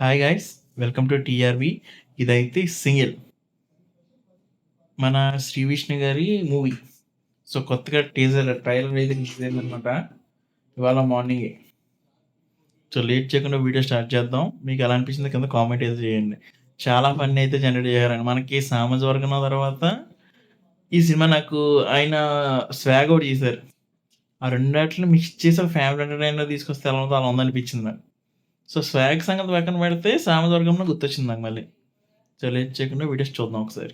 Hi guys, welcome to టీఆర్‌బీ. ఇదైతే single మన శ్రీ విష్ణు గారి మూవీ. సో కొత్తగా ట్రైలర్ అయితే రిలీజ్ అయిందనమాట ఇవాళ మార్నింగే. సో లేట్ చేయకుండా వీడియో స్టార్ట్ చేద్దాం. మీకు ఎలా అనిపించిందో కింద కామెంట్ అయితే చేయండి. చాలా ఫన్ అయితే జనరేట్ చేశారండి. మనకి సామాజిక వర్గం తర్వాత ఈ సినిమా నాకు ఆయన స్వాగ్ ఒకటి చేశారు. ఆ రెండాటిని మిక్స్ చేసి ఒక ఫ్యామిలీ ఎంటర్టైనర్ తీసుకొస్తే ఎలా ఉందో అలా ఉందనిపించింది నాకు. సో స్వాగ్ సంగతి పక్కన పెడితే సామాజిక వర్గంలో గుర్తొచ్చింది నాకు మళ్ళీ. సో లేట్ చేయకుండా వీడియోస్ చూద్దాం ఒకసారి.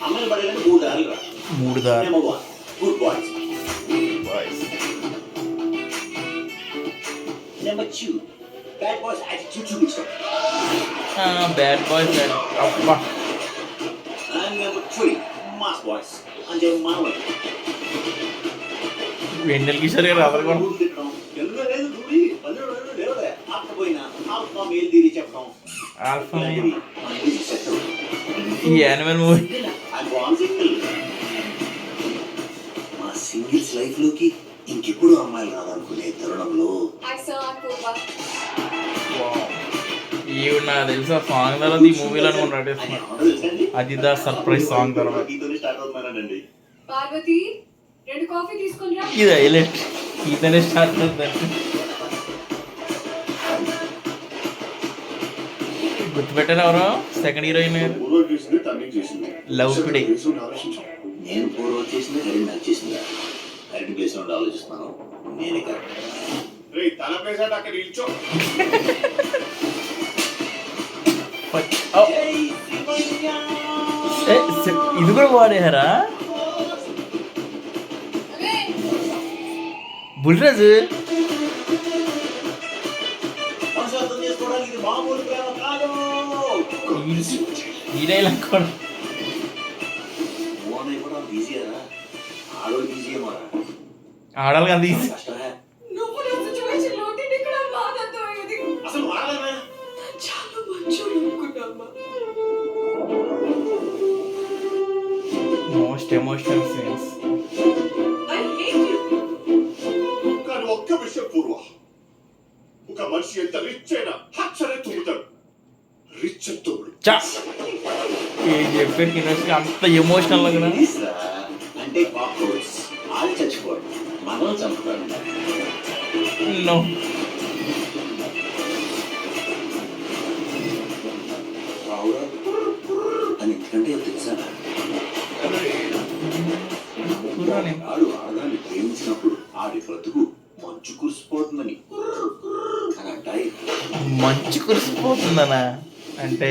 అమ్మాయిలు పడేయాలంటే మూడు దారులు రా. మూడు దారి number one, good boys. Number two, bad boys attitude చూపించడం. బ్యాడ్ బాయ్స్ అబ్బా. And number three, mass boys అంటే మామూలు. వెన్నెల కిషోర్ గారు అదర్ కూడా తెలుగులో లేదు చూడి, పల్లెలో లేవులే. ఆపకపోయినా ఆల్ఫా మేల్ తీరి చెప్పడం. ఆల్ఫా ఈ యానిమల్ మూవీ. మా సింగిల్స్ లైఫ్ లోకి ఇంకెప్పుడు అమ్మాయిలు రాదనుకునే తరుణంలో ఈవిడ నాకు తెలుసు ఆ సాంగ్ తర్వాత ఈ మూవీలో అనుకున్నాడు. అది దా సర్ప్రైజ్ సాంగ్ తర్వాత స్టార్ట్ అవుతున్నానండి. పార్వతి 2 కాఫీ తీసుకొని రా. ఇది హైలైట్. ఇతనే స్టార్ట్ అవుతుంది. గుర్తుపెట్టారు ఎవరో సెకండ్ హీరోయిన్ లవ్ టుడే. నేను పూర్వ చేసింది కరెంట్ నాకు చేసిందా? కరెంట్ ప్లేస్ లో ఆలోచిస్తున్నాను నేనే కరెక్ట్. తన ప్లేస్ అంటే అక్కడ నిల్చో. ఇది కూడా వాడారా బుల్రాజు? అర్థం చేసుకోవడానికి ఇది మామూలు ప్రేమ కాదు. ఈ డైలాగ్ కూడా ఓన్ అయిపోవడం ఈజీయరా? ఆడోళ్ళు ఈజీయే మారా. ఆడాలి కదా ఈజీ. కష్టమే. నువ్వు నా సిచువేషన్ లో ఉంటే నీకు నా బాధ అర్థమయ్యేది. అసలు వాడలేనా? చాలా మంచోడు అనుకున్నామ్మా. Most emotional scenes. I hate you. కానీ ఒక్క విషయం పూర్వ, ఒక మనిషి ఎంత రిచ్ అయినా హచ్చనే తుమ్ముతాడు. రిచ్ తోడు ఏం చెప్పారు కినోస్కి అంత ఎమోషనల్ గా? తెలుసా? అంటే కాక్రోచ్ ఆళ్ళు చచ్చిపోడు, మనం చంపుతాడు. నో రావురా అని ఎందుకంటే తెలుసా? ఆడు ఆడదాన్ని ప్రేమించినప్పుడు ఆడి బ్రతుకు మంచు కురిసిపోతుందని అని అంటాయి. మంచి కురిసిపోతుందనా? అంటే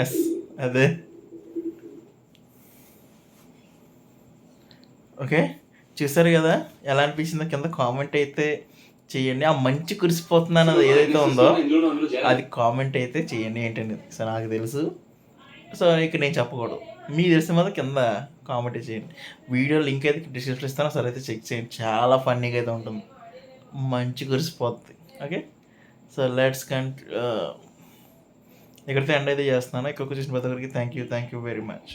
ఎస్ అదే. ఓకే, చూసారు కదా ఎలా అనిపించిందో కింద కామెంట్ అయితే చేయండి. ఆ మంచి కురిసిపోతుంది అన్నది ఏదైతే ఉందో అది కామెంట్ అయితే చేయండి ఏంటండి. సో నాకు తెలుసు, సో ఇక నేను చెప్పకూడదు. మీకు తెలిసిన మాత్రం కింద కామెంట్ చేయండి. వీడియో లింక్ అయితే డిస్క్రిప్షన్లో ఇస్తాను, సరే అయితే చెక్ చేయండి. చాలా ఫన్నీగా అయితే ఉంటుంది, మంచి కురిసిపోతుంది. ఓకే, సో లెట్స్ ఇక్కడితో ఎండ్ అయితే చేస్తున్నాను. ఇక్కడ చూసిన ప్రతి ఒక్కరికి థ్యాంక్ యూ వెరీ మచ్.